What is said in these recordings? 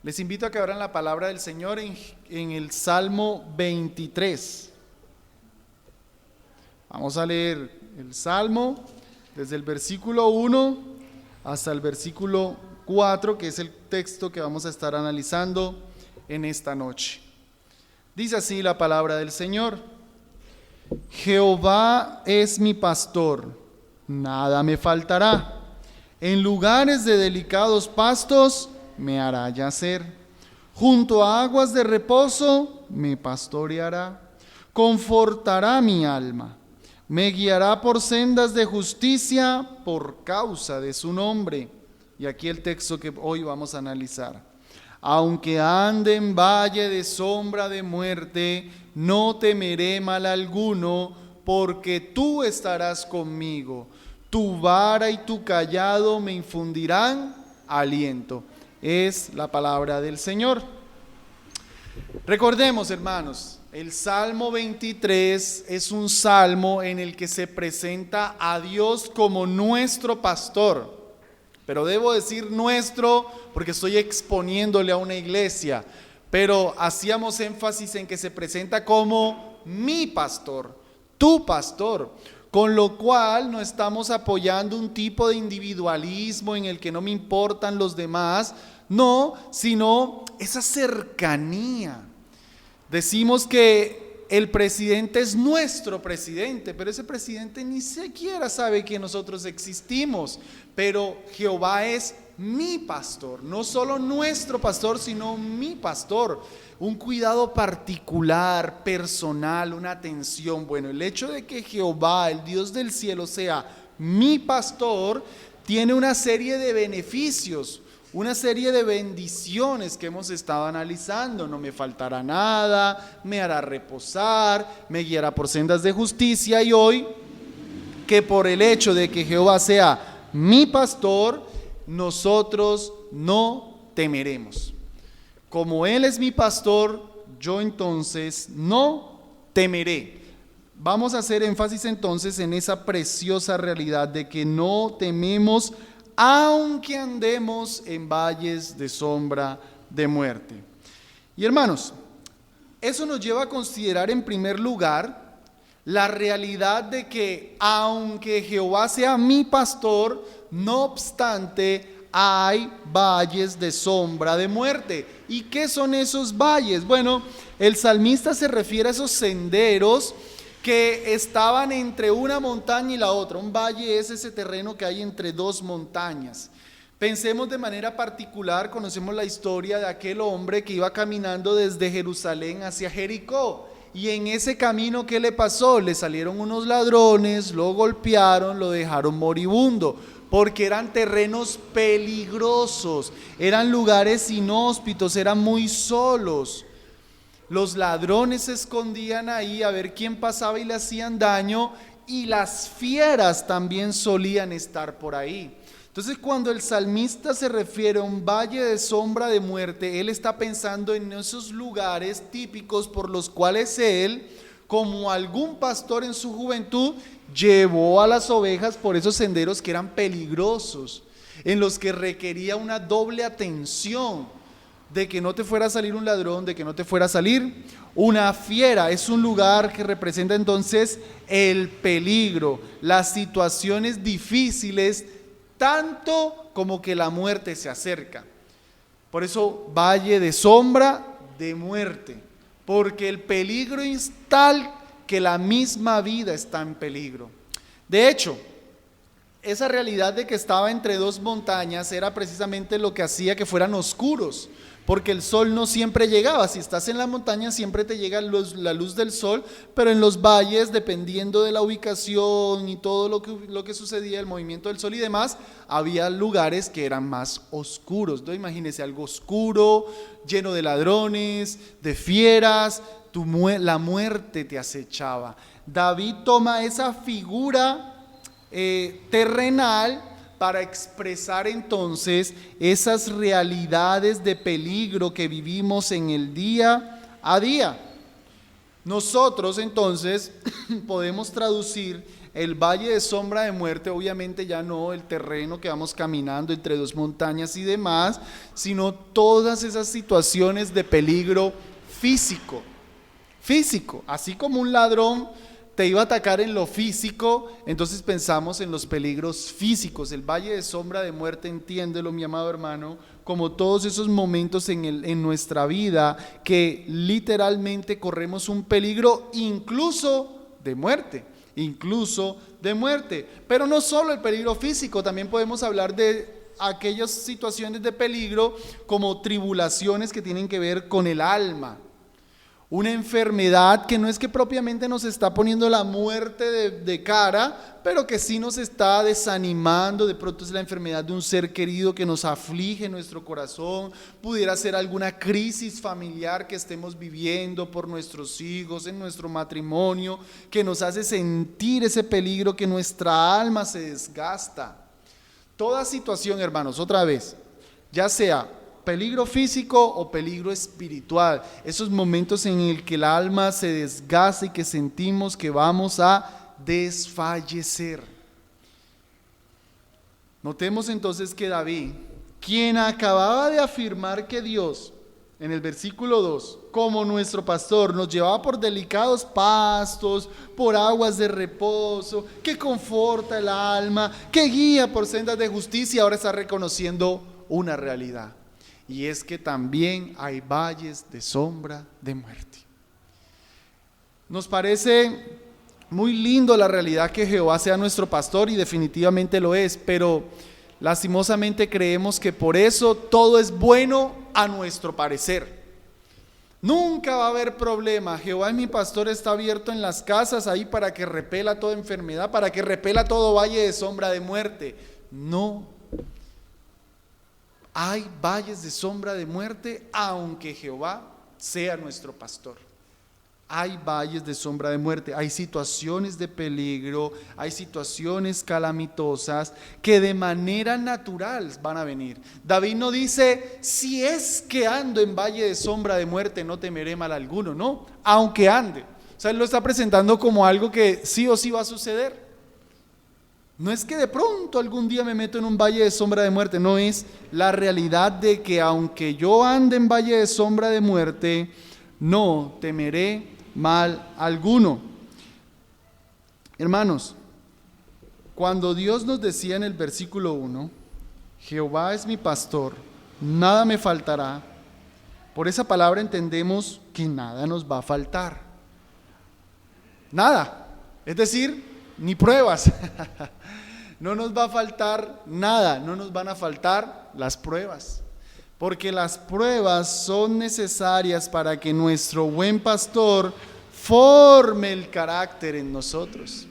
Les invito a que abran la palabra del Señor en el Salmo 23. Vamos a leer el Salmo desde el versículo 1 hasta el versículo 4, que es el texto que vamos a estar analizando en esta noche. Dice así la palabra del Señor: Jehová es mi pastor, nada me faltará. En lugares de delicados pastos me hará yacer. Junto a aguas de reposo me pastoreará. Confortará mi alma. Me guiará por sendas de justicia por causa de su nombre. Y aquí el texto que hoy vamos a analizar. Aunque ande en valle de sombra de muerte, no temeré mal alguno, porque tú estarás conmigo. Tu vara y tu cayado me infundirán aliento. Es la palabra del Señor. Recordemos, hermanos, el Salmo 23 es un salmo en el que se presenta a Dios como nuestro pastor. Pero debo decir nuestro porque estoy exponiéndole a una iglesia. Pero hacíamos énfasis en que se presenta como mi pastor, tu pastor. Con lo cual no estamos apoyando un tipo de individualismo en el que no me importan los demás, no, sino esa cercanía. Decimos que el presidente es nuestro presidente, pero ese presidente ni siquiera sabe que nosotros existimos. Pero Jehová es mi pastor, no solo nuestro pastor, sino mi pastor. Un cuidado particular, personal, una atención. Bueno, el hecho de que Jehová, el Dios del cielo, sea mi pastor, tiene una serie de beneficios, una serie de bendiciones que hemos estado analizando. No me faltará nada, me hará reposar, me guiará por sendas de justicia. Y hoy, que por el hecho de que Jehová sea mi pastor, nosotros no temeremos. Como Él es mi pastor, yo entonces no temeré. Vamos a hacer énfasis entonces en esa preciosa realidad de que no tememos aunque andemos en valles de sombra de muerte. Y hermanos, eso nos lleva a considerar en primer lugar la realidad de que aunque Jehová sea mi pastor, no obstante hay valles de sombra de muerte. ¿Y qué son esos valles? Bueno, el salmista se refiere a esos senderos que estaban entre una montaña y la otra. Un valle es ese terreno que hay entre dos montañas. Pensemos de manera particular, conocemos la historia de aquel hombre que iba caminando desde Jerusalén hacia Jericó. Y en ese camino, ¿qué le pasó? Le salieron unos ladrones, lo golpearon, lo dejaron moribundo, porque eran terrenos peligrosos, eran lugares inhóspitos, eran muy solos. Los ladrones se escondían ahí a ver quién pasaba y le hacían daño, y las fieras también solían estar por ahí. Entonces, cuando el salmista se refiere a un valle de sombra de muerte, él está pensando en esos lugares típicos por los cuales él, como algún pastor en su juventud, llevó a las ovejas por esos senderos que eran peligrosos, en los que requería una doble atención, de que no te fuera a salir un ladrón, de que no te fuera a salir una fiera. Es un lugar que representa entonces el peligro, las situaciones difíciles, tanto como que la muerte se acerca. Por eso, valle de sombra de muerte, porque el peligro es tal que la misma vida está en peligro. De hecho, esa realidad de que estaba entre dos montañas era precisamente lo que hacía que fueran oscuros, porque el sol no siempre llegaba. Si estás en la montaña siempre te llega la luz del sol, pero en los valles, dependiendo de la ubicación y todo lo que sucedía, el movimiento del sol y demás, había lugares que eran más oscuros. Entonces imagínese algo oscuro, lleno de ladrones, de fieras, la muerte te acechaba. David toma esa figura terrenal para expresar entonces esas realidades de peligro que vivimos en el día a día. Nosotros entonces podemos traducir el valle de sombra de muerte, obviamente ya no el terreno que vamos caminando entre dos montañas y demás, sino todas esas situaciones de peligro físico. Físico, así como un ladrón te iba a atacar en lo físico, entonces pensamos en los peligros físicos. El valle de sombra de muerte, entiéndelo, mi amado hermano, como todos esos momentos en nuestra vida que literalmente corremos un peligro incluso de muerte, pero no solo el peligro físico, también podemos hablar de aquellas situaciones de peligro como tribulaciones que tienen que ver con el alma. Una enfermedad que no es que propiamente nos está poniendo la muerte de cara, pero que sí nos está desanimando. De pronto es la enfermedad de un ser querido que nos aflige en nuestro corazón. Pudiera ser alguna crisis familiar que estemos viviendo por nuestros hijos, en nuestro matrimonio, que nos hace sentir ese peligro, que nuestra alma se desgasta. Toda situación, hermanos, otra vez, ya sea peligro físico o peligro espiritual, esos momentos en el que el alma se desgasta y que sentimos que vamos a desfallecer. Notemos entonces que David, quien acababa de afirmar que Dios, en el versículo 2, como nuestro pastor, nos llevaba por delicados pastos, por aguas de reposo, que conforta el alma, que guía por sendas de justicia, ahora está reconociendo una realidad. Y es que también hay valles de sombra de muerte. Nos parece muy lindo la realidad que Jehová sea nuestro pastor, y definitivamente lo es, pero lastimosamente creemos que por eso todo es bueno a nuestro parecer. Nunca va a haber problema. Jehová es mi pastor, está abierto en las casas ahí para que repela toda enfermedad, para que repela todo valle de sombra de muerte. No. Hay valles de sombra de muerte, aunque Jehová sea nuestro pastor. Hay valles de sombra de muerte, hay situaciones de peligro, hay situaciones calamitosas que de manera natural van a venir. David no dice, si es que ando en valle de sombra de muerte, no temeré mal alguno, no, aunque ande. O sea, él lo está presentando como algo que sí o sí va a suceder. No es que de pronto algún día me meto en un valle de sombra de muerte, no, es la realidad de que aunque yo ande en valle de sombra de muerte, no temeré mal alguno. Hermanos, cuando Dios nos decía en el versículo 1, Jehová es mi pastor, nada me faltará, por esa palabra entendemos que nada nos va a faltar. Nada, es decir, ni pruebas. No nos va a faltar nada, no nos van a faltar las pruebas, porque las pruebas son necesarias para que nuestro buen pastor forme el carácter en nosotros.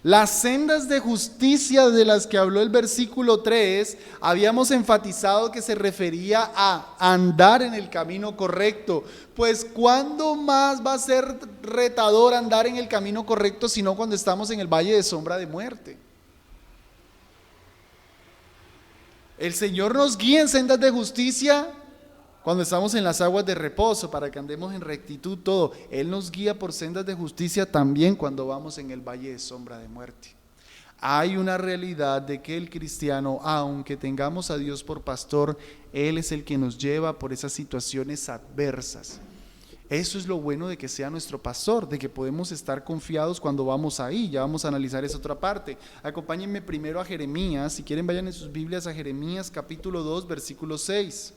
Las sendas de justicia de las que habló el versículo 3, habíamos enfatizado que se refería a andar en el camino correcto. Pues ¿cuándo más va a ser retador andar en el camino correcto sino cuando estamos en el valle de sombra de muerte? El Señor nos guía en sendas de justicia cuando estamos en las aguas de reposo, para que andemos en rectitud todo. Él nos guía por sendas de justicia también cuando vamos en el valle de sombra de muerte. Hay una realidad de que el cristiano, aunque tengamos a Dios por pastor, Él es el que nos lleva por esas situaciones adversas. Eso es lo bueno de que sea nuestro pastor, de que podemos estar confiados cuando vamos ahí. Ya vamos a analizar esa otra parte. Acompáñenme primero a Jeremías, si quieren vayan en sus Biblias a Jeremías capítulo 2, versículo 6.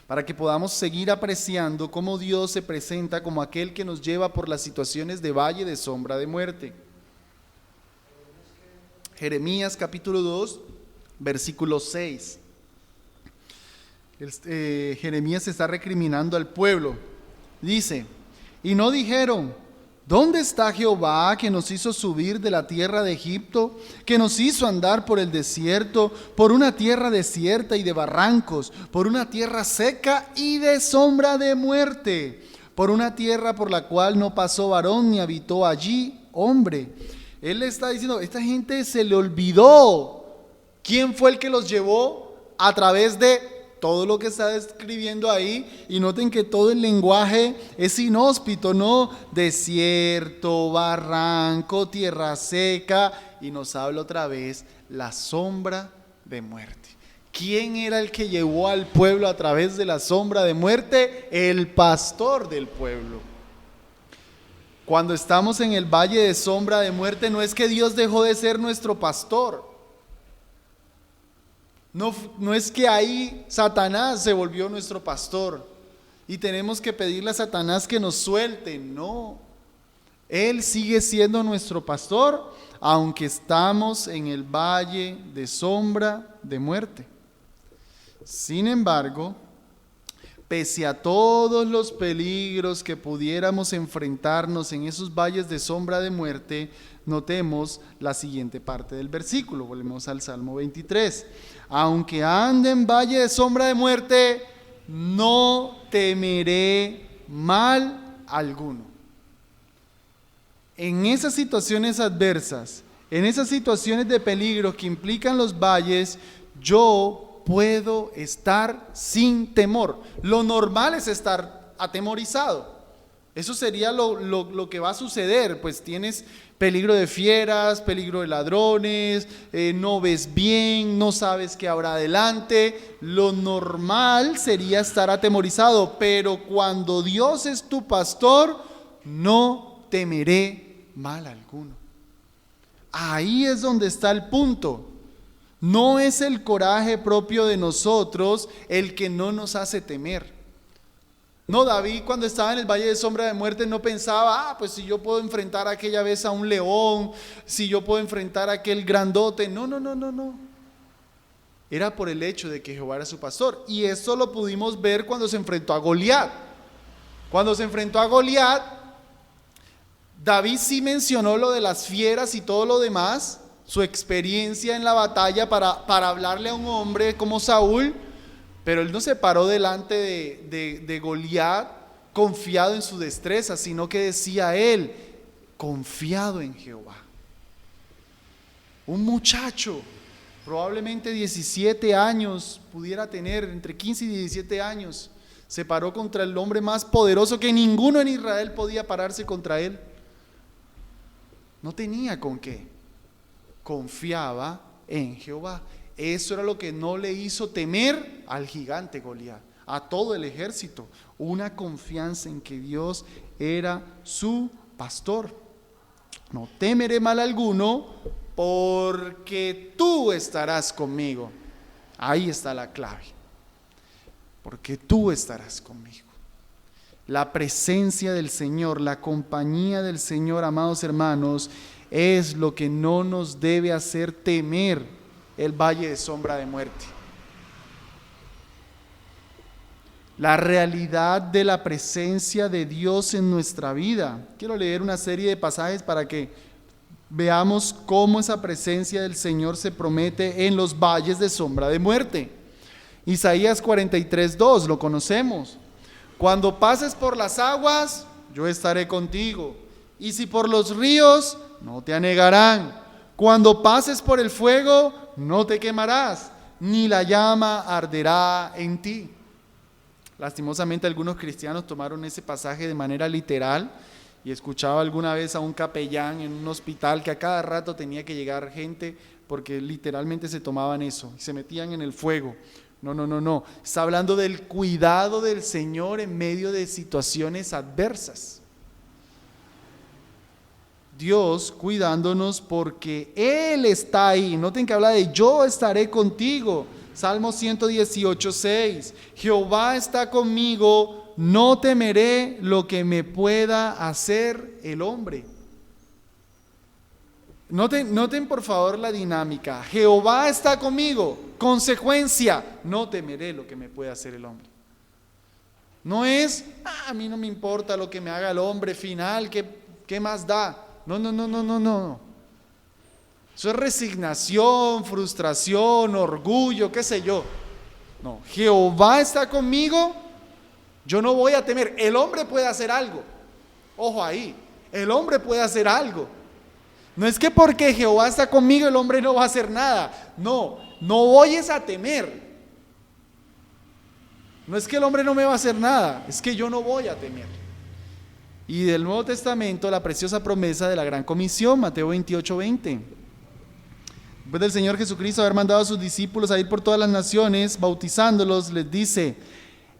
Para que podamos seguir apreciando cómo Dios se presenta como aquel que nos lleva por las situaciones de valle de sombra de muerte. Jeremías capítulo 2, versículo 6. Jeremías está recriminando al pueblo. Dice, y no dijeron, ¿dónde está Jehová que nos hizo subir de la tierra de Egipto, que nos hizo andar por el desierto, por una tierra desierta y de barrancos, por una tierra seca y de sombra de muerte, por una tierra por la cual no pasó varón ni habitó allí hombre? Él le está diciendo, esta gente se le olvidó quién fue el que los llevó a través de todo lo que está describiendo ahí, y noten que todo el lenguaje es inhóspito, ¿no? Desierto, barranco, tierra seca, y nos habla otra vez la sombra de muerte. ¿Quién era el que llevó al pueblo a través de la sombra de muerte? El pastor del pueblo. Cuando estamos en el valle de sombra de muerte, no es que Dios dejó de ser nuestro pastor. No es que ahí Satanás se volvió nuestro pastor y tenemos que pedirle a Satanás que nos suelte. No, Él sigue siendo nuestro pastor, aunque estamos en el valle de sombra de muerte. Sin embargo, pese a todos los peligros que pudiéramos enfrentarnos en esos valles de sombra de muerte, notemos la siguiente parte del versículo. Volvemos al Salmo 23. Aunque ande en valle de sombra de muerte, no temeré mal alguno. En esas situaciones adversas, en esas situaciones de peligro que implican los valles, yo puedo estar sin temor. Lo normal es estar atemorizado. Eso sería lo que va a suceder, pues tienes peligro de fieras, peligro de ladrones, no ves bien, no sabes qué habrá adelante. Lo normal sería estar atemorizado, pero cuando Dios es tu pastor, no temeré mal alguno. Ahí es donde está el punto. No es el coraje propio de nosotros el que no nos hace temer. No, David cuando estaba en el valle de sombra de muerte no pensaba, pues si yo puedo enfrentar aquella vez a un león, si yo puedo enfrentar a aquel grandote. No. Era por el hecho de que Jehová era su pastor. Y eso lo pudimos ver cuando se enfrentó a Goliat. Cuando se enfrentó a Goliat, David sí mencionó lo de las fieras y todo lo demás, su experiencia en la batalla para hablarle a un hombre como Saúl. Pero él no se paró delante de Goliat confiado en su destreza, sino que decía él, confiado en Jehová. Un muchacho, probablemente 17 años, pudiera tener entre 15 y 17 años, se paró contra el hombre más poderoso que ninguno en Israel podía pararse contra él. No tenía con qué, confiaba en Jehová. Eso era lo que no le hizo temer al gigante Goliat, a todo el ejército, una confianza en que Dios era su pastor. No temeré mal alguno, porque tú estarás conmigo. Ahí está la clave, porque tú estarás conmigo. La presencia del Señor, la compañía del Señor, amados hermanos, es lo que no nos debe hacer temer el valle de sombra de muerte. La realidad de la presencia de Dios en nuestra vida. Quiero leer una serie de pasajes para que veamos cómo esa presencia del Señor se promete en los valles de sombra de muerte. Isaías 43:2, lo conocemos. Cuando pases por las aguas, yo estaré contigo, y si por los ríos, no te anegarán. Cuando pases por el fuego, no te quemarás, ni la llama arderá en ti. Lastimosamente algunos cristianos tomaron ese pasaje de manera literal, y escuchaba alguna vez a un capellán en un hospital que a cada rato tenía que llegar gente porque literalmente se tomaban eso y se metían en el fuego. No. Está hablando del cuidado del Señor en medio de situaciones adversas. Dios cuidándonos porque Él está ahí. Noten que habla de yo estaré contigo. Salmo 118:6. Jehová está conmigo, no temeré lo que me pueda hacer el hombre. Noten por favor la dinámica. Jehová está conmigo, consecuencia, no temeré lo que me pueda hacer el hombre. No es, a mí no me importa lo que me haga el hombre final, ¿qué más da? No. Eso es resignación, frustración, orgullo, qué sé yo. No, Jehová está conmigo, yo no voy a temer. El hombre puede hacer algo. Ojo ahí, el hombre puede hacer algo. No es que porque Jehová está conmigo el hombre no va a hacer nada. No voy a temer. No es que el hombre no me va a hacer nada, es que yo no voy a temer. Y del Nuevo Testamento, la preciosa promesa de la Gran Comisión, Mateo 28:20. Después del Señor Jesucristo haber mandado a sus discípulos a ir por todas las naciones, bautizándolos, les dice: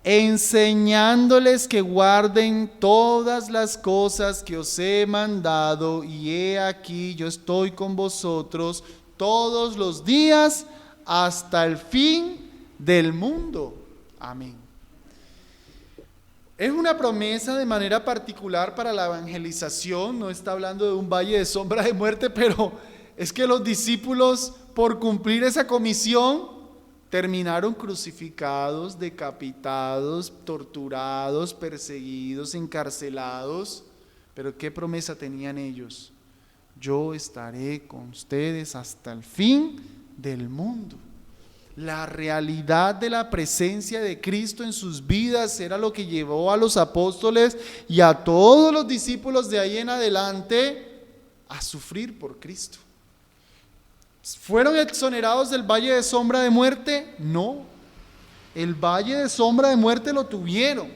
enseñándoles que guarden todas las cosas que os he mandado, y he aquí yo estoy con vosotros todos los días hasta el fin del mundo. Amén. Es una promesa de manera particular para la evangelización. No está hablando de un valle de sombra de muerte, pero es que los discípulos, por cumplir esa comisión, terminaron crucificados, decapitados, torturados, perseguidos, encarcelados. Pero ¿qué promesa tenían ellos? Yo estaré con ustedes hasta el fin del mundo. La realidad de la presencia de Cristo en sus vidas era lo que llevó a los apóstoles y a todos los discípulos de ahí en adelante a sufrir por Cristo. ¿Fueron exonerados del valle de sombra de muerte? No. El valle de sombra de muerte lo tuvieron,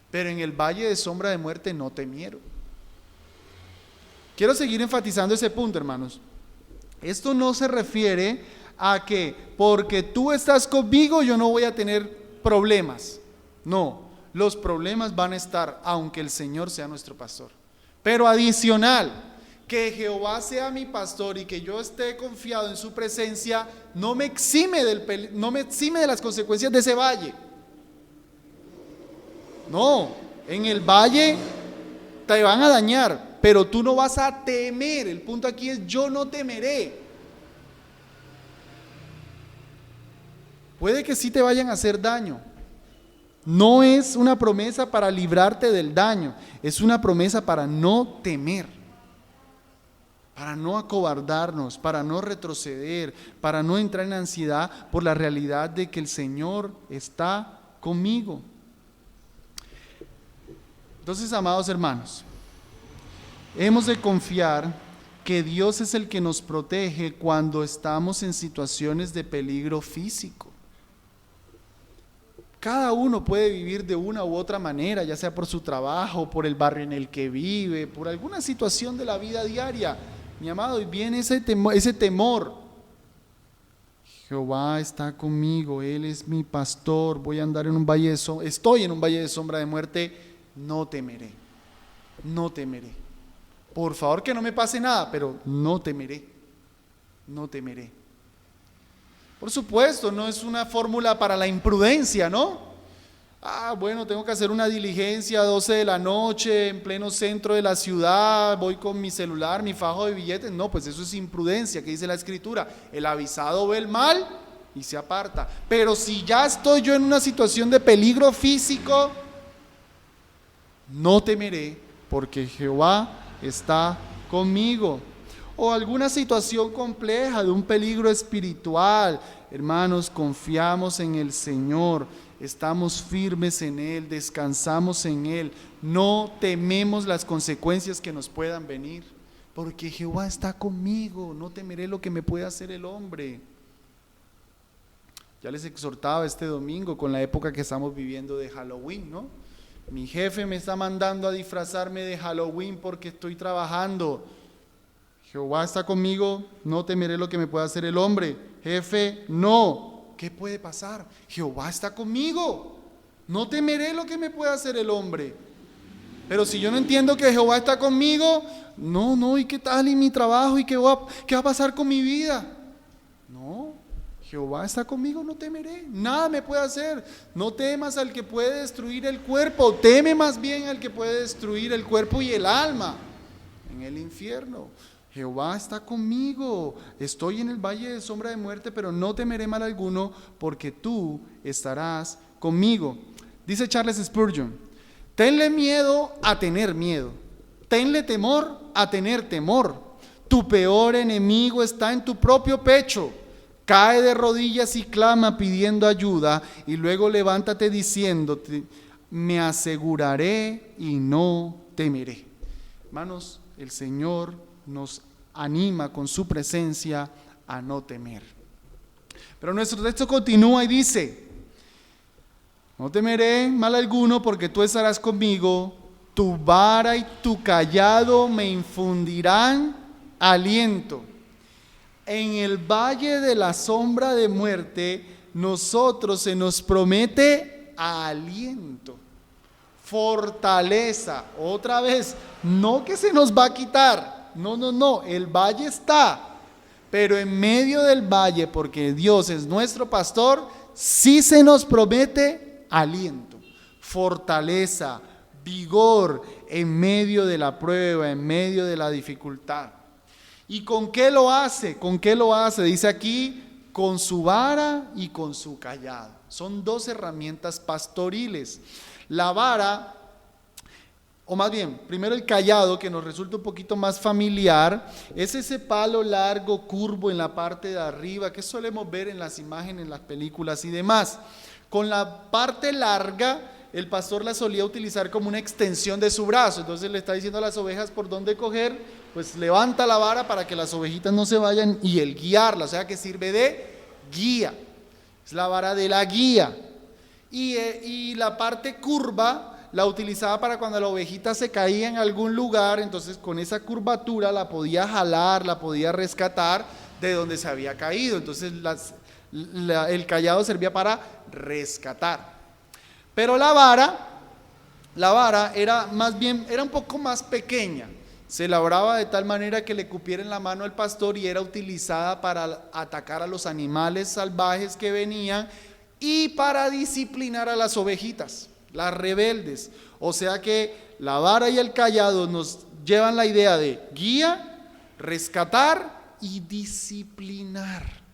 pero en el valle de sombra de muerte no temieron. Quiero seguir enfatizando ese punto, hermanos. Esto no se refiere a que porque tú estás conmigo yo no voy a tener problemas. No, los problemas van a estar aunque el Señor sea nuestro pastor. Pero adicional, que Jehová sea mi pastor y que yo esté confiado en su presencia no me exime de las consecuencias de ese valle. No, en el valle te van a dañar, pero tú no vas a temer. El punto aquí es: yo no temeré. Puede que sí te vayan a hacer daño. No es una promesa para librarte del daño, es una promesa para no temer, para no acobardarnos, para no retroceder, para no entrar en ansiedad por la realidad de que el Señor está conmigo. Entonces, amados hermanos, hemos de confiar que Dios es el que nos protege cuando estamos en situaciones de peligro físico. Cada uno puede vivir de una u otra manera, ya sea por su trabajo, por el barrio en el que vive, por alguna situación de la vida diaria. Mi amado, y viene ese temor. Jehová está conmigo, Él es mi pastor, estoy en un valle de sombra de muerte, no temeré, no temeré. Por favor que no me pase nada, pero no temeré, no temeré. Por supuesto, no es una fórmula para la imprudencia, ¿no? Bueno, tengo que hacer una diligencia a 12 de la noche en pleno centro de la ciudad, voy con mi celular, mi fajo de billetes. No, pues eso es imprudencia, que dice la Escritura: el avisado ve el mal y se aparta. Pero si ya estoy yo en una situación de peligro físico, no temeré, porque Jehová está conmigo. O alguna situación compleja de un peligro espiritual, hermanos, confiamos en el Señor, estamos firmes en Él, descansamos en Él, no tememos las consecuencias que nos puedan venir, porque Jehová está conmigo, no temeré lo que me pueda hacer el hombre. Ya les exhortaba este domingo con la época que estamos viviendo de Halloween, ¿no? Mi jefe me está mandando a disfrazarme de Halloween porque estoy trabajando. Jehová está conmigo, no temeré lo que me pueda hacer el hombre. Jefe, no. ¿Qué puede pasar? Jehová está conmigo, no temeré lo que me pueda hacer el hombre. Pero si yo no entiendo que Jehová está conmigo, ¿y qué tal? ¿Y mi trabajo? ¿Y qué va a pasar con mi vida? No, Jehová está conmigo, no temeré, nada me puede hacer. No temas al que puede destruir el cuerpo, teme más bien al que puede destruir el cuerpo y el alma en el infierno. Jehová está conmigo, estoy en el valle de sombra de muerte, pero no temeré mal alguno, porque tú estarás conmigo. Dice Charles Spurgeon: tenle miedo a tener miedo, tenle temor a tener temor. Tu peor enemigo está en tu propio pecho. Cae de rodillas y clama pidiendo ayuda, y luego levántate diciéndote: me aseguraré y no temeré. Hermanos, el Señor nos anima con su presencia a no temer. Pero nuestro texto continúa y dice: No temeré mal alguno porque tú estarás conmigo, tu vara y tu cayado me infundirán aliento. En el valle de la sombra de muerte, nosotros se nos promete aliento, fortaleza. Otra vez, no que se nos va a quitar, no, el valle está, pero en medio del valle, porque Dios es nuestro pastor, sí se nos promete aliento, fortaleza, vigor en medio de la prueba, en medio de la dificultad. ¿Y con qué lo hace? ¿Con qué lo hace? Dice aquí, con su vara y con su cayado. Son dos herramientas pastoriles. La vara, o más bien, primero el cayado, que nos resulta un poquito más familiar, es ese palo largo, curvo en la parte de arriba, que solemos ver en las imágenes, en las películas y demás. Con la parte larga, el pastor la solía utilizar como una extensión de su brazo. Entonces le está diciendo a las ovejas por dónde coger, pues levanta la vara para que las ovejitas no se vayan, y el guiarla, o sea que sirve de guía. Es la vara de la guía. Y la parte curva la utilizaba para cuando la ovejita se caía en algún lugar, entonces con esa curvatura la podía jalar, la podía rescatar de donde se había caído. Entonces el cayado servía para rescatar. Pero la vara era más bien, era un poco más pequeña. Se labraba de tal manera que le cupiera en la mano al pastor y era utilizada para atacar a los animales salvajes que venían y para disciplinar a las ovejitas, las rebeldes. O sea que la vara y el cayado nos llevan la idea de guía, rescatar y disciplinar.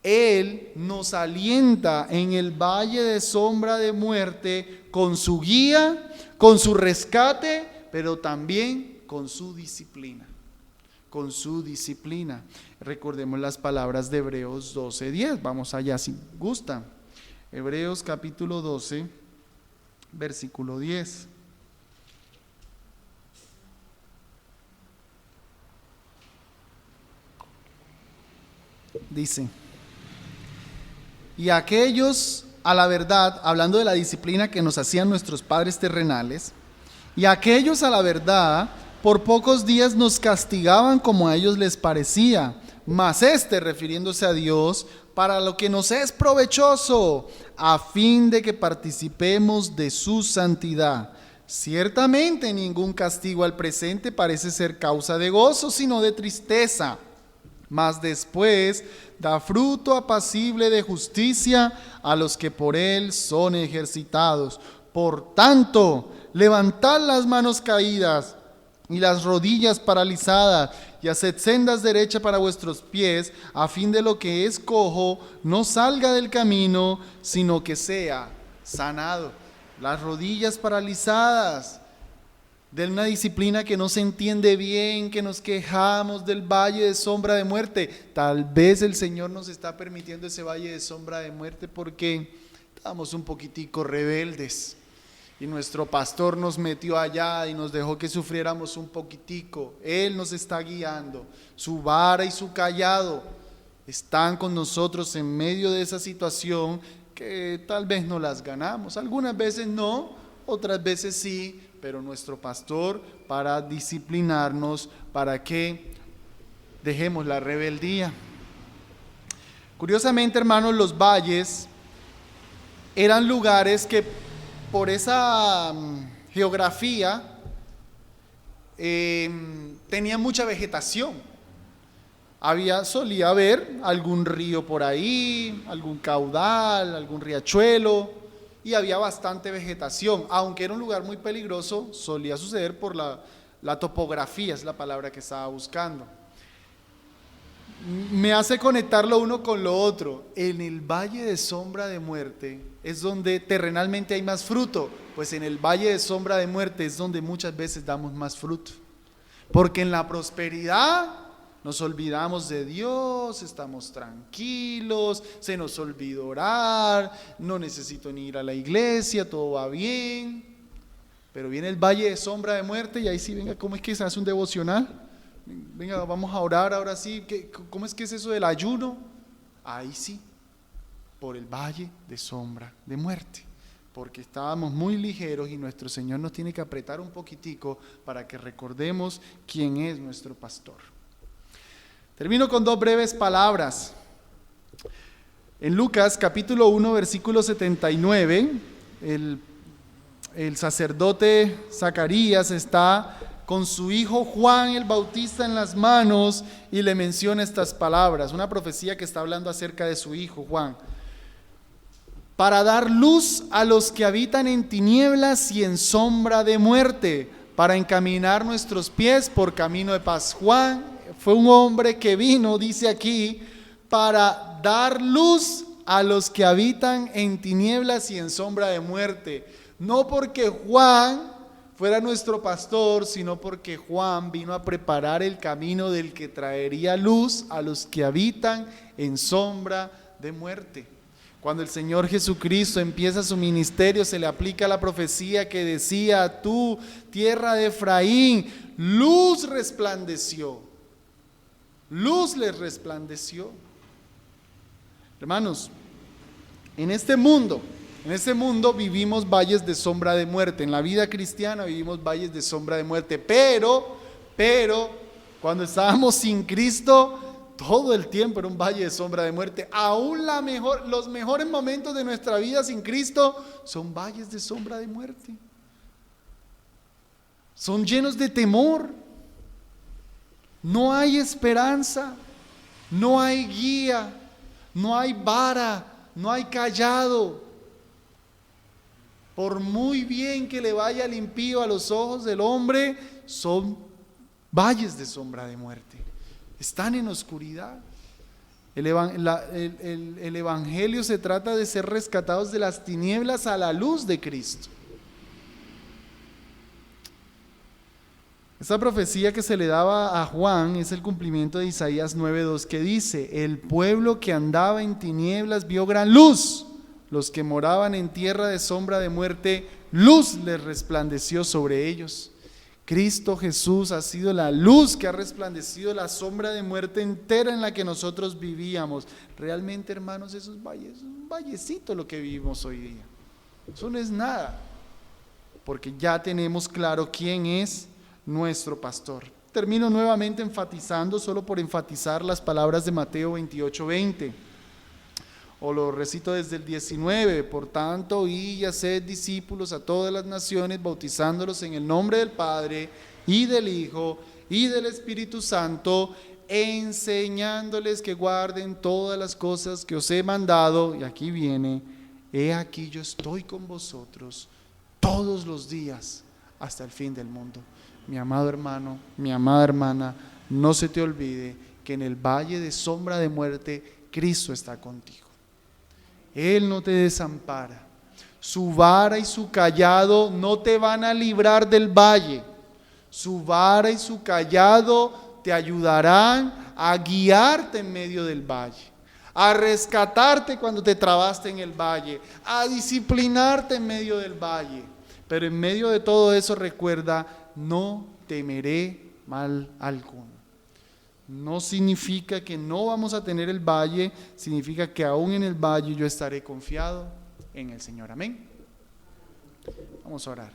Él nos alienta en el valle de sombra de muerte con su guía, con su rescate, pero también con su disciplina. Con su disciplina. Recordemos las palabras de Hebreos 12:10. Vamos allá si gustan. Hebreos capítulo 12, versículo 10. Dice: y aquellos a la verdad, hablando de la disciplina que nos hacían nuestros padres terrenales, y aquellos a la verdad, por pocos días nos castigaban como a ellos les parecía, mas refiriéndose a Dios, para lo que nos es provechoso, a fin de que participemos de su santidad. Ciertamente ningún castigo al presente parece ser causa de gozo, sino de tristeza, mas después da fruto apacible de justicia a los que por él son ejercitados. Por tanto, levantad las manos caídas y las rodillas paralizadas, y haced sendas derechas para vuestros pies, a fin de lo que es cojo no salga del camino, sino que sea sanado. Las rodillas paralizadas de una disciplina que no se entiende bien, que nos quejamos del valle de sombra de muerte. Tal vez el Señor nos está permitiendo ese valle de sombra de muerte porque estamos un poquitico rebeldes y nuestro pastor nos metió allá y nos dejó que sufriéramos un poquitico. Él nos está guiando, su vara y su cayado están con nosotros en medio de esa situación que tal vez no las ganamos, algunas veces no, otras veces sí, pero nuestro pastor para disciplinarnos, para que dejemos la rebeldía. Curiosamente, hermanos, los valles eran lugares que por esa geografía tenían mucha vegetación. Solía haber algún río por ahí, algún caudal, algún riachuelo, y había bastante vegetación. Aunque era un lugar muy peligroso, solía suceder por la topografía, es la palabra que estaba buscando. Me hace conectar lo uno con lo otro. En el valle de sombra de muerte es donde terrenalmente hay más fruto, pues en el valle de sombra de muerte es donde muchas veces damos más fruto, porque en la prosperidad nos olvidamos de Dios, estamos tranquilos, se nos olvidó orar, no necesito ni ir a la iglesia, todo va bien. Pero viene el valle de sombra de muerte y ahí sí, venga, ¿cómo es que se hace un devocional? Venga, vamos a orar ahora sí. ¿Cómo es que es eso del ayuno? Ahí sí, por el valle de sombra de muerte. porque estábamos muy ligeros y nuestro Señor nos tiene que apretar un poquitico para que recordemos quién es nuestro pastor. Termino con dos breves palabras. En Lucas capítulo 1 versículo 79, el sacerdote Zacarías está con su hijo Juan el Bautista en las manos y le menciona estas palabras, una profecía que está hablando acerca de su hijo Juan. Para dar luz a los que habitan en tinieblas y en sombra de muerte, para encaminar nuestros pies por camino de paz. Juan fue un hombre que vino, dice aquí, para dar luz a los que habitan en tinieblas y en sombra de muerte. No porque Juan fuera nuestro pastor, sino porque Juan vino a preparar el camino del que traería luz a los que habitan en sombra de muerte. Cuando el Señor Jesucristo empieza su ministerio, se le aplica la profecía que decía: tú, tierra de Efraín, luz resplandeció. Luz les resplandeció. Hermanos, en este mundo vivimos valles de sombra de muerte. En la vida cristiana vivimos valles de sombra de muerte. Pero, cuando estábamos sin Cristo, todo el tiempo era un valle de sombra de muerte. Aún los mejores momentos de nuestra vida sin Cristo son valles de sombra de muerte. Son llenos de temor. No hay esperanza, no hay guía, no hay vara, no hay callado. Por muy bien que le vaya al impío a los ojos del hombre, son valles de sombra de muerte. Están en oscuridad. El Evangelio se trata de ser rescatados de las tinieblas a la luz de Cristo. Esta profecía que se le daba a Juan es el cumplimiento de Isaías 9:2, que dice: el pueblo que andaba en tinieblas vio gran luz, los que moraban en tierra de sombra de muerte, luz les resplandeció sobre ellos. Cristo Jesús ha sido la luz que ha resplandecido la sombra de muerte entera en la que nosotros vivíamos. Realmente, hermanos, esos valles, es un vallecito lo que vivimos hoy día. Eso no es nada, porque ya tenemos claro quién es nuestro pastor. Termino nuevamente enfatizando, solo por enfatizar, las palabras de Mateo 28:20. O lo recito desde el 19: por tanto, id y haced discípulos a todas las naciones, bautizándolos en el nombre del Padre, y del Hijo, y del Espíritu Santo, enseñándoles que guarden todas las cosas que os he mandado. Y aquí viene: he aquí yo estoy con vosotros todos los días hasta el fin del mundo. Mi amado hermano, mi amada hermana, no se te olvide que en el valle de sombra de muerte, Cristo está contigo. Él no te desampara. Su vara y su callado no te van a librar del valle. Su vara y su callado te ayudarán a guiarte en medio del valle, a rescatarte cuando te trabaste en el valle, a disciplinarte en medio del valle. Pero en medio de todo eso, recuerda: no temeré mal alguno. No significa que no vamos a tener el valle, significa que aún en el valle yo estaré confiado en el Señor. Amén. Vamos a orar.